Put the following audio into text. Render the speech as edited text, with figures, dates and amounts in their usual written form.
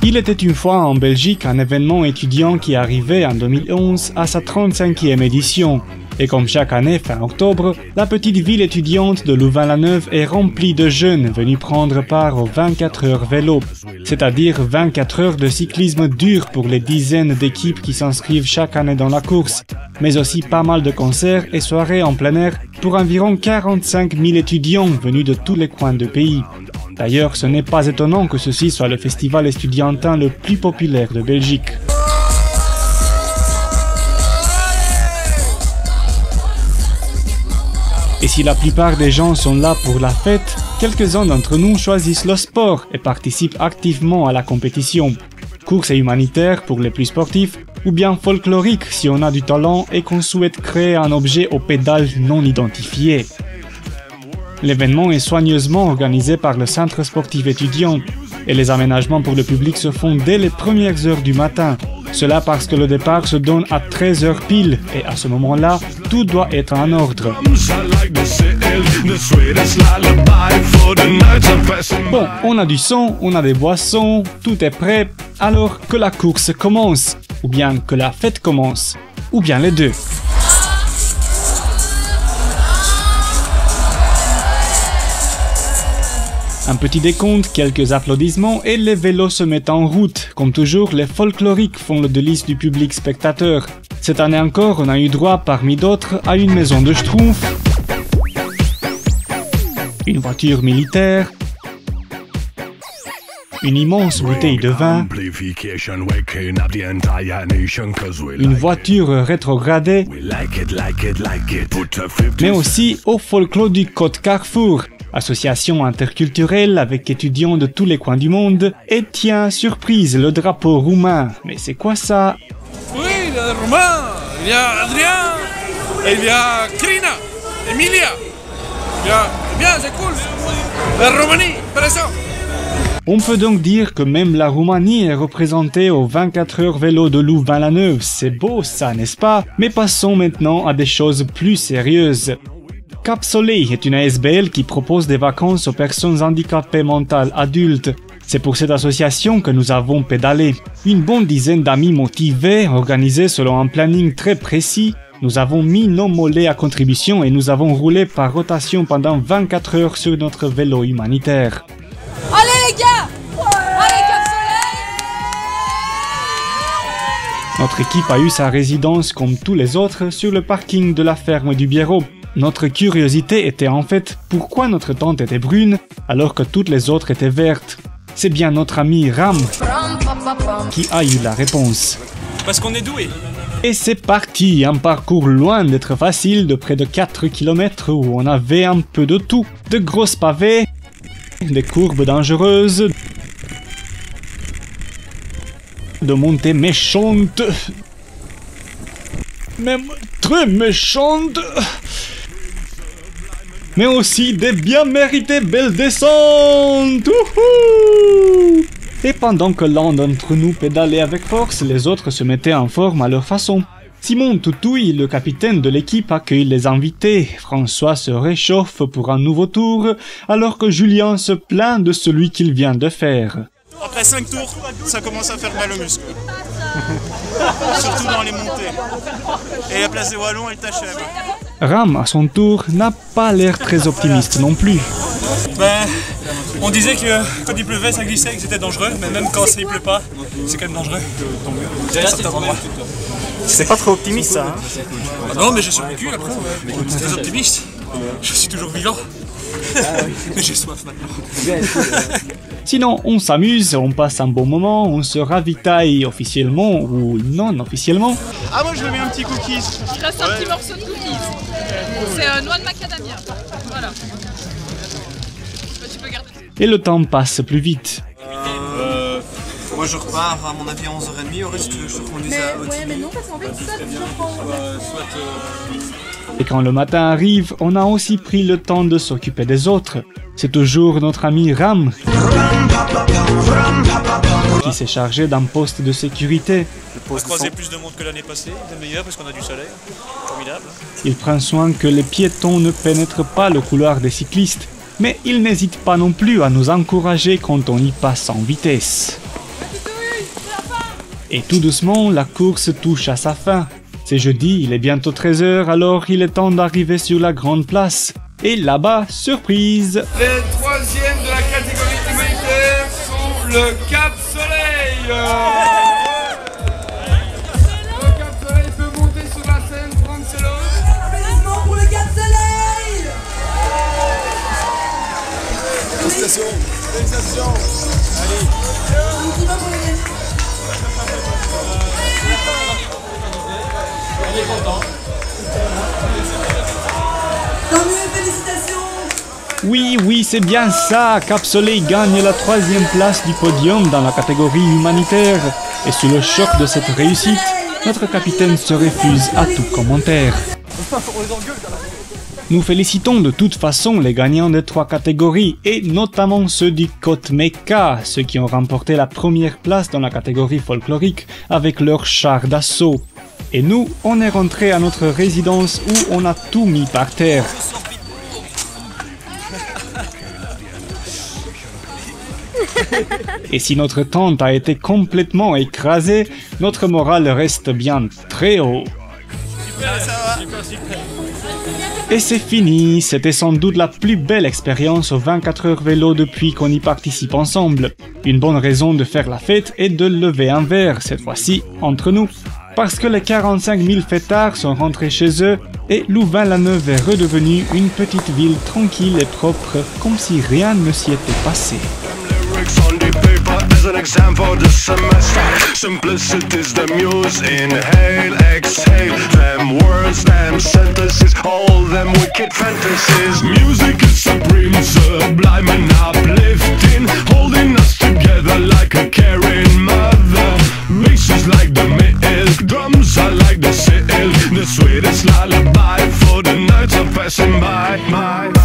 Il était une fois en Belgique un événement étudiant qui arrivait en 2011 à sa 35e édition. Et comme chaque année, fin octobre, la petite ville étudiante de Louvain-la-Neuve est remplie de jeunes venus prendre part aux 24 heures vélo, c'est-à-dire 24 heures de cyclisme dur pour les dizaines d'équipes qui s'inscrivent chaque année dans la course, mais aussi pas mal de concerts et soirées en plein air pour environ 45 000 étudiants venus de tous les coins du pays. D'ailleurs, ce n'est pas étonnant que ceci soit le festival estudiantin le plus populaire de Belgique. Et si la plupart des gens sont là pour la fête, quelques-uns d'entre nous choisissent le sport et participent activement à la compétition. Course et humanitaire pour les plus sportifs, ou bien folklorique si on a du talent et qu'on souhaite créer un objet aux pédales non identifié. L'événement est soigneusement organisé par le centre sportif étudiant et les aménagements pour le public se font dès les premières heures du matin. Cela parce que le départ se donne à 13 h pile et à ce moment-là, tout doit être en ordre. Bon, on a du son, on a des boissons, tout est prêt, alors que la course commence, ou bien que la fête commence, ou bien les deux. Un petit décompte, quelques applaudissements et les vélos se mettent en route. Comme toujours, les folkloriques font le délice du public spectateur. Cette année encore, on a eu droit, parmi d'autres, à une maison de Schtroumpf, une voiture militaire, une immense bouteille de vin, une voiture rétrogradée, mais aussi au folklore du Côte Carrefour, association interculturelle avec étudiants de tous les coins du monde, et tiens, surprise, le drapeau roumain. Mais c'est quoi ça? Oui, le roumain, il y a Adrien, et il y a Crina, Emilia. Bien, c'est cool. La Roumanie, présent. On peut donc dire que même la Roumanie est représentée aux 24 heures vélo de Louvain-la-Neuve. C'est beau ça, n'est-ce pas? Mais passons maintenant à des choses plus sérieuses. Cap Soleil est une ASBL qui propose des vacances aux personnes handicapées mentales adultes. C'est pour cette association que nous avons pédalé. Une bonne dizaine d'amis motivés, organisés selon un planning très précis. Nous avons mis nos mollets à contribution et nous avons roulé par rotation pendant 24 heures sur notre vélo humanitaire. Allez les gars! Allez Cap Soleil! Notre équipe a eu sa résidence comme tous les autres sur le parking de la ferme du Biérot. Notre curiosité était en fait pourquoi notre tente était brune alors que toutes les autres étaient vertes. C'est bien notre ami Ram qui a eu la réponse. Parce qu'on est doué. Et c'est parti, un parcours loin d'être facile de près de 4 km où on avait un peu de tout. De grosses pavés, des courbes dangereuses, de montées méchantes, même très méchantes, mais aussi des bien méritées belles descentes. Ouhou! Et pendant que l'un d'entre nous pédalait avec force, les autres se mettaient en forme à leur façon. Simon Toutouille, le capitaine de l'équipe, accueille les invités. François se réchauffe pour un nouveau tour, alors que Julien se plaint de celui qu'il vient de faire. Après 5 tours, ça commence à faire mal aux muscles. Surtout dans les montées. Et la place des Wallons, elle t'achève. Ram, à son tour, n'a pas l'air très optimiste non plus. Ben, on disait que quand il pleuvait, ça glissait et que c'était dangereux, mais même quand il pleut pas, c'est quand même dangereux. C'est pas trop optimiste ça, hein? Ah non, mais j'ai survécu après. C'est très optimiste. Je suis toujours vivant. Mais j'ai soif maintenant. Sinon, on s'amuse, on passe un bon moment, on se ravitaille officiellement ou non officiellement. Ah, moi je veux bien un petit cookies. Il reste un petit morceau de cookies. C'est noix de macadamia. Voilà. Tu peux garder. Et le temps passe plus vite. Moi je repars à mon avis à 11h30, Aurélie, si tu veux que je te conduise à Haute. Ouais, mais non, parce qu'en fait, ça, je prends. Et quand le matin arrive, on a aussi pris le temps de s'occuper des autres. C'est toujours notre ami Ram qui s'est chargé d'un poste de sécurité. On va croiser plus de monde que l'année passée, de meilleur parce qu'on a du soleil. Formidable. Il prend soin que les piétons ne pénètrent pas le couloir des cyclistes, mais il n'hésite pas non plus à nous encourager quand on y passe en vitesse. Et tout doucement, la course touche à sa fin. C'est jeudi, il est bientôt 13 h, alors il est temps d'arriver sur la grande place. Et là-bas, surprise! Les troisièmes de la catégorie humanitaire sont le Cap Soleil. Le Cap Soleil peut monter sur la scène, prendre ses loges. Applaudissements pour le Cap Soleil. Félicitations. Félicitations. Allez. Un petit mot pour les gagnants. Il est content. Tant mieux, félicitations. Oui, c'est bien ça! Cap Soleil gagne la 3e place du podium dans la catégorie humanitaire. Et sous le choc de cette réussite, notre capitaine se refuse à tout commentaire. Nous félicitons de toute façon les gagnants des 3 catégories, et notamment ceux du Côte Mecca, ceux qui ont remporté la 1re place dans la catégorie folklorique avec leur char d'assaut. Et nous, on est rentré à notre résidence où on a tout mis par terre. Et si notre tente a été complètement écrasée, notre morale reste bien très haut. Et c'est fini, c'était sans doute la plus belle expérience aux 24 heures vélo depuis qu'on y participe ensemble. Une bonne raison de faire la fête et de lever un verre, cette fois-ci entre nous. Parce que les 45 000 fêtards sont rentrés chez eux et Louvain-la-Neuve est redevenue une petite ville tranquille et propre, comme si rien ne s'y était passé. An exam for the semester. Simplicity's the muse. Inhale, exhale. Them words, them sentences, all them wicked fantasies. Music is supreme, sublime and uplifting, holding us together like a caring mother. Bass is like the milk, drums are like the silk, the sweetest lullaby for the nights are passing by.